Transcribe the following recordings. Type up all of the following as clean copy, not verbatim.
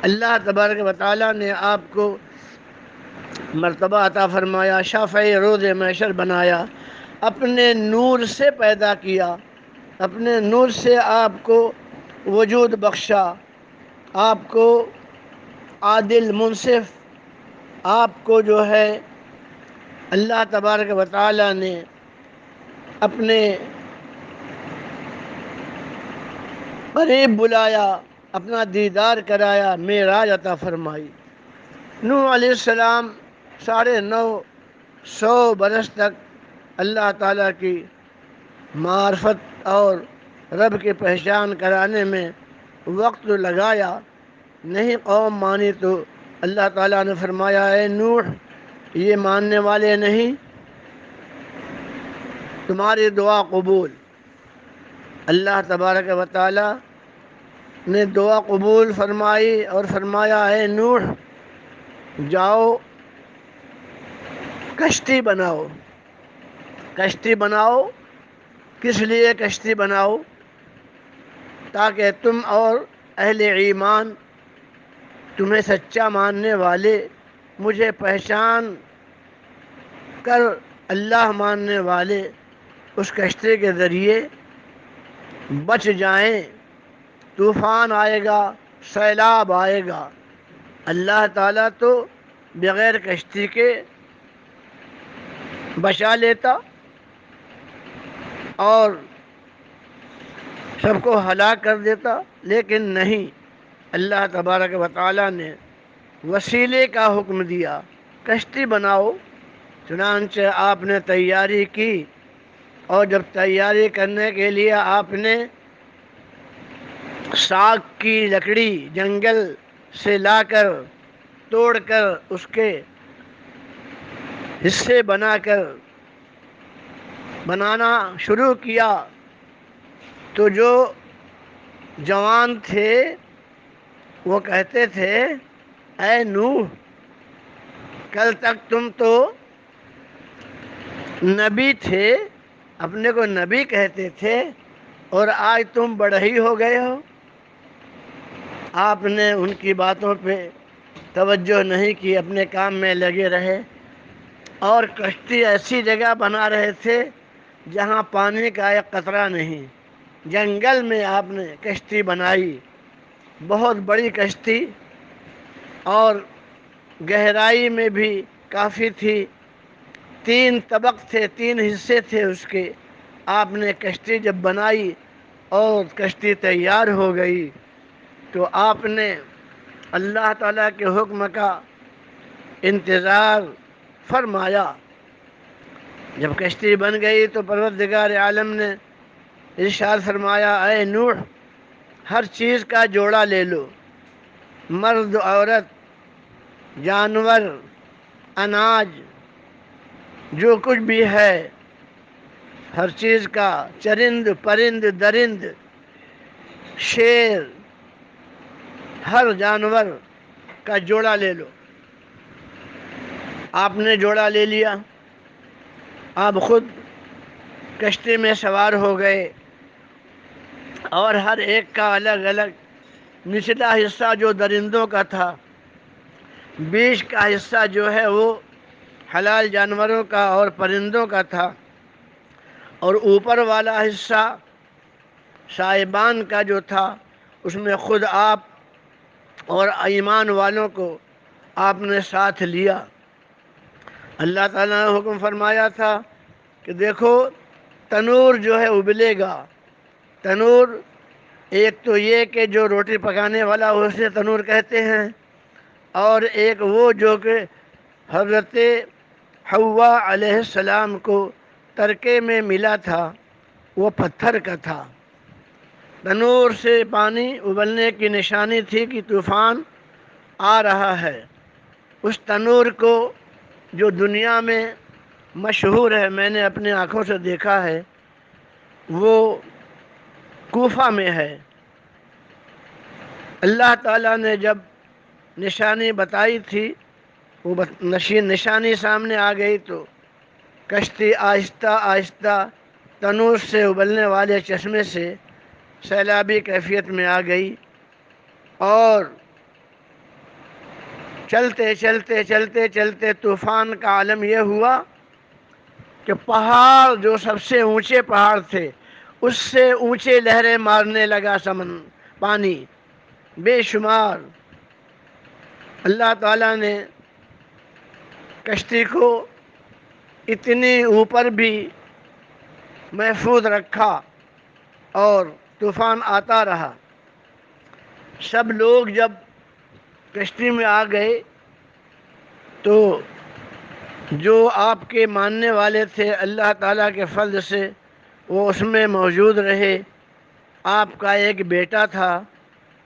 اللہ تبارک و تعالیٰ نے آپ کو مرتبہ عطا فرمایا، شافعی روز محشر بنایا، اپنے نور سے پیدا کیا، اپنے نور سے آپ کو وجود بخشا، آپ کو عادل منصف، آپ کو جو ہے اللہ تبارک و تعالیٰ نے اپنے قریب بلایا، اپنا دیدار کرایا، معراج عطا فرمائی۔ نوح علیہ السلام 950 برس تک اللہ تعالیٰ کی معرفت اور رب کی پہچان کرانے میں وقت لگایا، نہیں قوم مانی تو اللہ تعالیٰ نے فرمایا اے نوح یہ ماننے والے نہیں، تمہاری دعا قبول۔ اللہ تبارک و تعالیٰ نے دعا قبول فرمائی اور فرمایا اے نوح جاؤ کشتی بناؤ۔ کشتی بناؤ کس لیے کشتی بناؤ؟ تاکہ تم اور اہل ایمان، تمہیں سچا ماننے والے، مجھے پہچان کر اللہ ماننے والے اس کشتی کے ذریعے بچ جائیں۔ طوفان آئے گا، سیلاب آئے گا، اللہ تعالیٰ تو بغیر کشتی کے بچا لیتا اور سب کو ہلاک کر دیتا، لیکن نہیں، اللہ تبارک و تعالیٰ نے وسیلے کا حکم دیا، کشتی بناؤ۔ چنانچہ آپ نے تیاری کی، اور جب تیاری کرنے کے لیے آپ نے ساگ کی لکڑی جنگل سے لا کر توڑ کر اس کے حصے بنانا شروع کیا، تو جو جوان تھے وہ کہتے تھے اے نوح کل تک تم تو نبی تھے، اپنے کو نبی کہتے تھے، اور آج تم بڑھئی ہو گئے ہو۔ آپ نے ان کی باتوں پہ توجہ نہیں کی، اپنے کام میں لگے رہے، اور کشتی ایسی جگہ بنا رہے تھے جہاں پانی کا ایک قطرہ نہیں۔ جنگل میں آپ نے کشتی بنائی، بہت بڑی کشتی، اور گہرائی میں بھی کافی تھی، 3 طبق تھے، 3 حصے تھے اس کے۔ آپ نے کشتی جب بنائی اور کشتی تیار ہو گئی تو آپ نے اللہ تعالیٰ کے حکم کا انتظار فرمایا۔ جب کشتی بن گئی تو پروردگار عالم نے ارشاد فرمایا اے نوح ہر چیز کا جوڑا لے لو، مرد عورت، جانور، اناج، جو کچھ بھی ہے، ہر چیز کا، چرند پرند درند، شیر، ہر جانور کا جوڑا لے لو۔ آپ نے جوڑا لے لیا، آپ خود کشتی میں سوار ہو گئے، اور ہر ایک کا الگ الگ نچلا حصہ جو درندوں کا تھا، بیچ کا حصہ جو ہے وہ حلال جانوروں کا اور پرندوں کا تھا، اور اوپر والا حصہ شائبان کا جو تھا اس میں خود آپ اور ایمان والوں کو آپ نے ساتھ لیا۔ اللہ تعالیٰ نے حکم فرمایا تھا کہ دیکھو تنور جو ہے ابلے گا۔ تنور ایک تو یہ کہ جو روٹی پکانے والا اسے تنور کہتے ہیں، اور ایک وہ جو کہ حضرت حوا علیہ السلام کو ترکے میں ملا تھا، وہ پتھر کا تھا۔ تنور سے پانی ابلنے کی نشانی تھی کہ طوفان آ رہا ہے۔ اس تنور کو جو دنیا میں مشہور ہے، میں نے اپنے آنکھوں سے دیکھا ہے، وہ کوفہ میں ہے۔ اللہ تعالیٰ نے جب نشانی بتائی تھی، وہ نشانی سامنے آ گئی تو کشتی آہستہ آہستہ تنور سے ابلنے والے چشمے سے سیلابی کیفیت میں آ گئی، اور چلتے چلتے چلتے چلتے طوفان کا عالم یہ ہوا کہ پہاڑ جو سب سے اونچے پہاڑ تھے اس سے اونچے لہریں مارنے لگا پانی بے شمار۔ اللہ تعالیٰ نے کشتی کو اتنی اوپر بھی محفوظ رکھا اور طوفان آتا رہا۔ سب لوگ جب کشتی میں آ گئے تو جو آپ کے ماننے والے تھے اللہ تعالیٰ کے فضل سے وہ اس میں موجود رہے۔ آپ کا ایک بیٹا تھا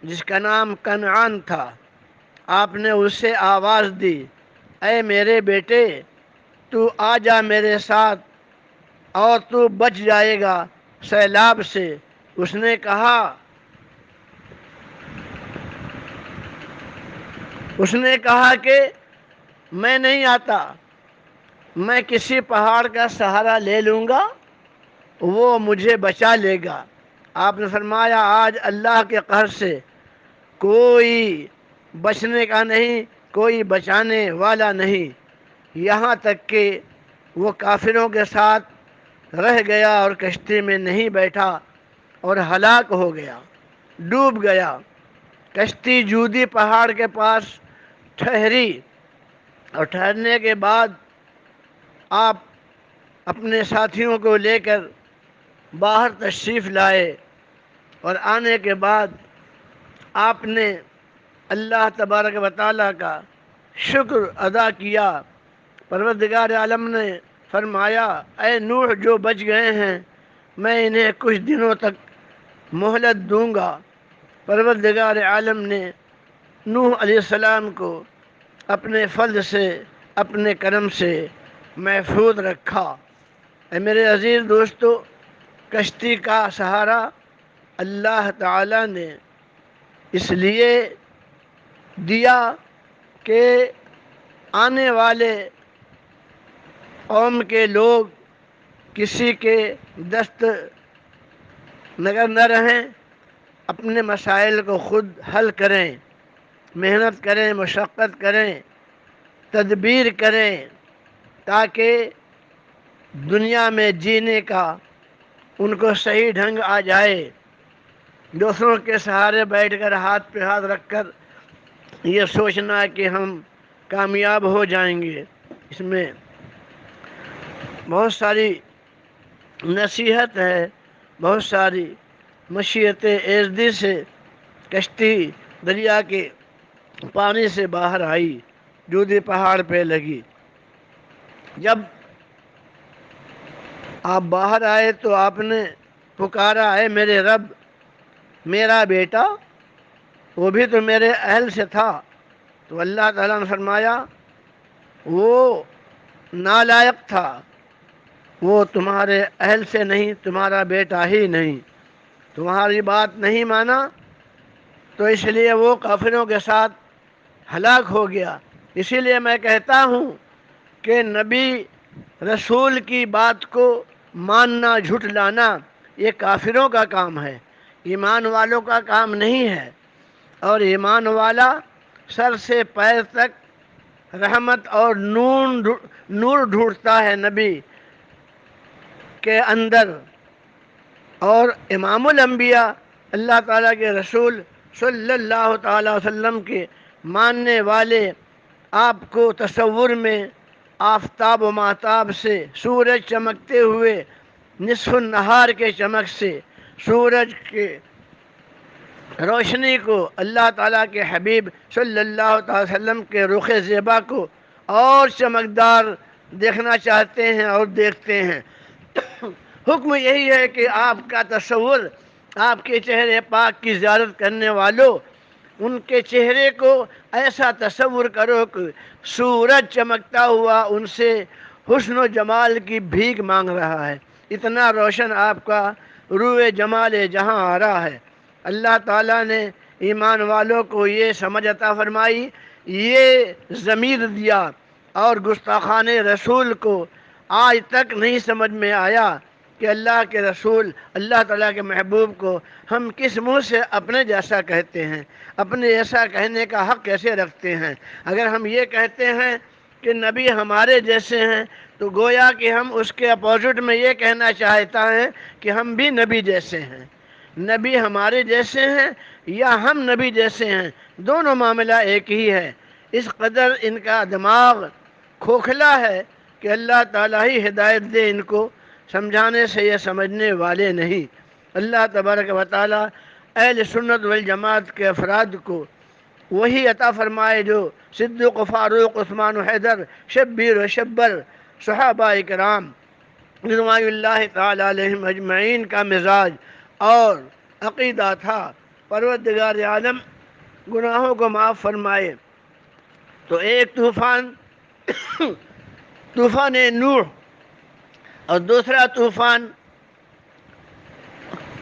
جس کا نام کنعان تھا۔ آپ نے اسے آواز دی، اے میرے بیٹے تو آ جا میرے ساتھ اور تو بچ جائے گا سیلاب سے۔ اس نے کہا کہ میں نہیں آتا، میں کسی پہاڑ کا سہارا لے لوں گا، وہ مجھے بچا لے گا۔ آپ نے فرمایا آج اللہ کے قہر سے کوئی بچنے کا نہیں، کوئی بچانے والا نہیں۔ یہاں تک کہ وہ کافروں کے ساتھ رہ گیا اور کشتی میں نہیں بیٹھا اور ہلاک ہو گیا، ڈوب گیا۔ کشتی جودی پہاڑ کے پاس ٹھہری اور ٹھہرنے کے بعد آپ اپنے ساتھیوں کو لے کر باہر تشریف لائے اور آنے کے بعد آپ نے اللہ تبارک و تعالیٰ کا شکر ادا کیا۔ پروردگار عالم نے فرمایا اے نوح جو بچ گئے ہیں میں انہیں کچھ دنوں تک مہلت دوں گا۔ پروردگار عالم نے نوح علیہ السلام کو اپنے فضل سے اپنے کرم سے محفوظ رکھا۔ اے میرے عزیز دوستو، کشتی کا سہارا اللہ تعالیٰ نے اس لیے دیا کہ آنے والے قوم کے لوگ کسی کے دست نگر نہ رہیں، اپنے مسائل کو خود حل کریں، محنت کریں، مشقت کریں، تدبیر کریں، تاکہ دنیا میں جینے کا ان کو صحیح ڈھنگ آ جائے۔ دوسروں کے سہارے بیٹھ کر ہاتھ پہ ہاتھ رکھ کر یہ سوچنا کہ ہم کامیاب ہو جائیں گے، اس میں بہت ساری نصیحت ہے، بہت ساری مشیت ایزدی سے کشتی دریا کے پانی سے باہر آئی، جودی پہاڑ پہ لگی۔ جب آپ باہر آئے تو آپ نے پکارا اے میرے رب، میرا بیٹا وہ بھی تو میرے اہل سے تھا۔ تو اللہ تعالیٰ نے فرمایا وہ نالائق تھا، وہ تمہارے اہل سے نہیں، تمہارا بیٹا ہی نہیں، تمہاری بات نہیں مانا تو اس لیے وہ کافروں کے ساتھ ہلاک ہو گیا۔ اسی لیے میں کہتا ہوں کہ نبی رسول کی بات کو ماننا، جھٹلانا یہ کافروں کا کام ہے، ایمان والوں کا کام نہیں ہے۔ اور ایمان والا سر سے پیر تک رحمت اور نور ڈھونڈتا ہے نبی کے اندر۔ اور امام الانبیاء اللہ تعالیٰ کے رسول صلی اللہ تعالیٰ وسلم کے ماننے والے آپ کو تصور میں آفتاب و ماہتاب سے، سورج چمکتے ہوئے نصف النہار کے چمک سے، سورج کے روشنی کو، اللہ تعالیٰ کے حبیب صلی اللہ تعالی وسلم کے رخ زیبا کو اور چمکدار دیکھنا چاہتے ہیں اور دیکھتے ہیں۔ حکم یہی ہے کہ آپ کا تصور، آپ کے چہرے پاک کی زیارت کرنے والوں، ان کے چہرے کو ایسا تصور کرو کہ سورج چمکتا ہوا ان سے حسن و جمال کی بھیک مانگ رہا ہے، اتنا روشن آپ کا روئے جمال جہاں آ رہا ہے۔ اللہ تعالیٰ نے ایمان والوں کو یہ سمجھ عطا فرمائی، یہ ضمیر دیا، اور گستاخان رسول کو آج تک نہیں سمجھ میں آیا کہ اللہ کے رسول اللہ تعالیٰ کے محبوب کو ہم کس منہ سے اپنے جیسا کہتے ہیں، اپنے جیسا کہنے کا حق کیسے رکھتے ہیں؟ اگر ہم یہ کہتے ہیں کہ نبی ہمارے جیسے ہیں تو گویا کہ ہم اس کے اپوزٹ میں یہ کہنا چاہتا ہے کہ ہم بھی نبی جیسے ہیں۔ نبی ہمارے جیسے ہیں یا ہم نبی جیسے ہیں، دونوں معاملہ ایک ہی ہے۔ اس قدر ان کا دماغ کھوکھلا ہے کہ اللہ تعالیٰ ہی ہدایت دے ان کو، سمجھانے سے یہ سمجھنے والے نہیں۔ اللہ تبارک و تعالیٰ اہل سنت والجماعت کے افراد کو وہی عطا فرمائے جو صدیق و فاروق، عثمان و حیدر، شبیر و شبر، صحابہ کرام رضوان اللہ تعالیٰ علیہم اجمعین کا مزاج اور عقیدہ تھا۔ پروردگار عالم گناہوں کو معاف فرمائے تو ایک طوفان نوح اور دوسرا طوفان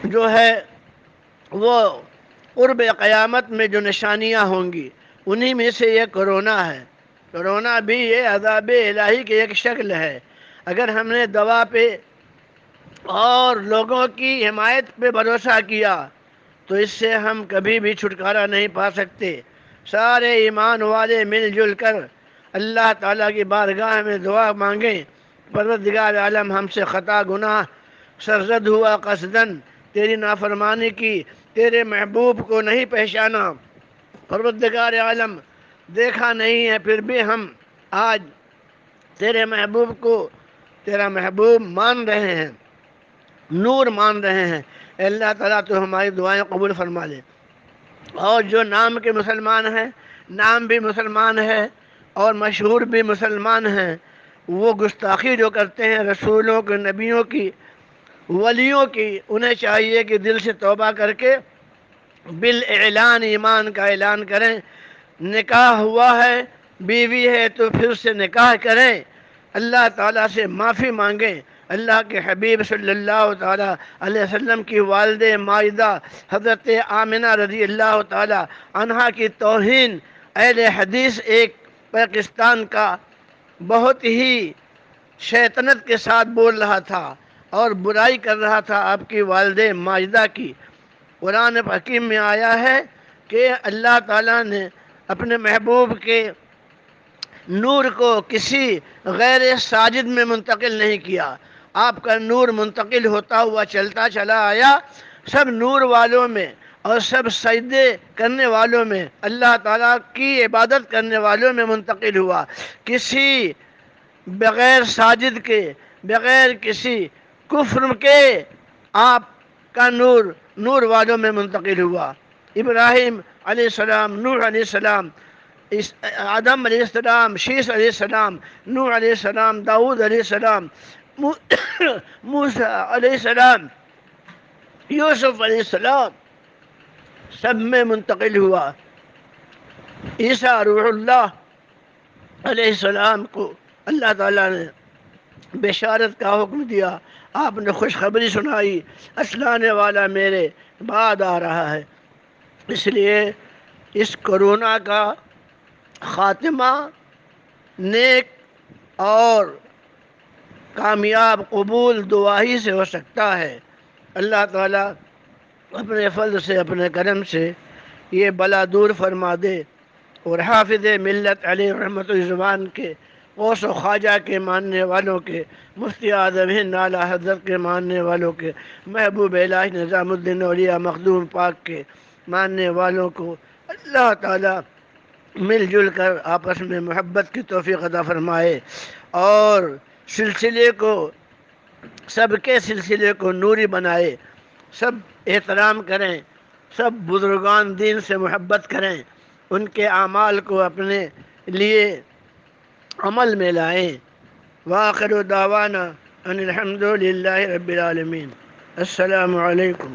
جو ہے وہ قرب قیامت میں جو نشانیاں ہوں گی انہی میں سے یہ کرونا ہے۔ کرونا بھی یہ عذاب الہی کی ایک شکل ہے۔ اگر ہم نے دوا پہ اور لوگوں کی حمایت پہ بھروسہ کیا تو اس سے ہم کبھی بھی چھٹکارا نہیں پا سکتے۔ سارے ایمان والے مل جل کر اللہ تعالیٰ کی بارگاہ میں دعا مانگیں، پروردگار عالم ہم سے خطا گناہ سرزد ہوا قصدن، تیری نافرمانی کی، تیرے محبوب کو نہیں پہچانا، پروردگار عالم دیکھا نہیں ہے، پھر بھی ہم آج تیرے محبوب کو تیرا محبوب مان رہے ہیں، نور مان رہے ہیں۔ اے اللہ تعالیٰ تو ہماری دعائیں قبول فرما لے۔ اور جو نام کے مسلمان ہیں، نام بھی مسلمان ہے اور مشہور بھی مسلمان ہیں، وہ گستاخی جو کرتے ہیں رسولوں کے، نبیوں کی، ولیوں کی، انہیں چاہیے کہ دل سے توبہ کر کے بالاعلان ایمان کا اعلان کریں۔ نکاح ہوا ہے، بیوی ہے تو پھر سے نکاح کریں، اللہ تعالیٰ سے معافی مانگیں۔ اللہ کے حبیب صلی اللہ تعالیٰ علیہ وسلم کی والد ماجدہ حضرت آمنہ رضی اللہ تعالیٰ عنہا کی توہین اہل حدیث ایک پاکستان کا بہت ہی شیطنت کے ساتھ بول رہا تھا اور برائی کر رہا تھا آپ کی والد ماجدہ کی۔ قرآن حکیم میں آیا ہے کہ اللہ تعالیٰ نے اپنے محبوب کے نور کو کسی غیر ساجد میں منتقل نہیں کیا۔ آپ کا نور منتقل ہوتا ہوا چلتا چلا آیا، سب نور والوں میں اور سب سجدے کرنے والوں میں، اللہ تعالیٰ کی عبادت کرنے والوں میں منتقل ہوا، کسی بغیر ساجد کے، بغیر کسی کفر کے آپ کا نور نور والوں میں منتقل ہوا۔ ابراہیم علیہ السلام، نوح علیہ السلام، آدم علیہ السلام، شیس علیہ السلام، نوح علیہ السلام، داؤد علیہ السلام، موسیٰ علیہ السلام، یوسف علیہ السلام، سب میں منتقل ہوا۔ عیسیٰ روح اللہ علیہ السلام کو اللہ تعالیٰ نے بشارت کا حکم دیا، آپ نے خوشخبری سنائی، اصلانے والا میرے بعد آ رہا ہے۔ اس لیے اس کرونا کا خاتمہ نیک اور کامیاب قبول دعا ہی سے ہو سکتا ہے۔ اللہ تعالیٰ اپنے فضل سے، اپنے کرم سے یہ بلا دور فرما دے اور حافظ ملت علیہ رحمت الزبان کے، غوث و خواجہ کے ماننے والوں کے، مفتی اعظم ہند اعلیٰ حضرت کے ماننے والوں کے، محبوب الہی نظام الدین اولیاء مخدوم پاک کے ماننے والوں کو اللہ تعالیٰ مل جل کر آپس میں محبت کی توفیق عطا فرمائے اور سلسلے کو، سب کے سلسلے کو نوری بنائے، سب احترام کریں، سب بزرگان دین سے محبت کریں، ان کے اعمال کو اپنے لیے عمل میں لائیں۔ وآخر دعوانا ان الحمد للہ رب العالمین۔ السلام علیکم۔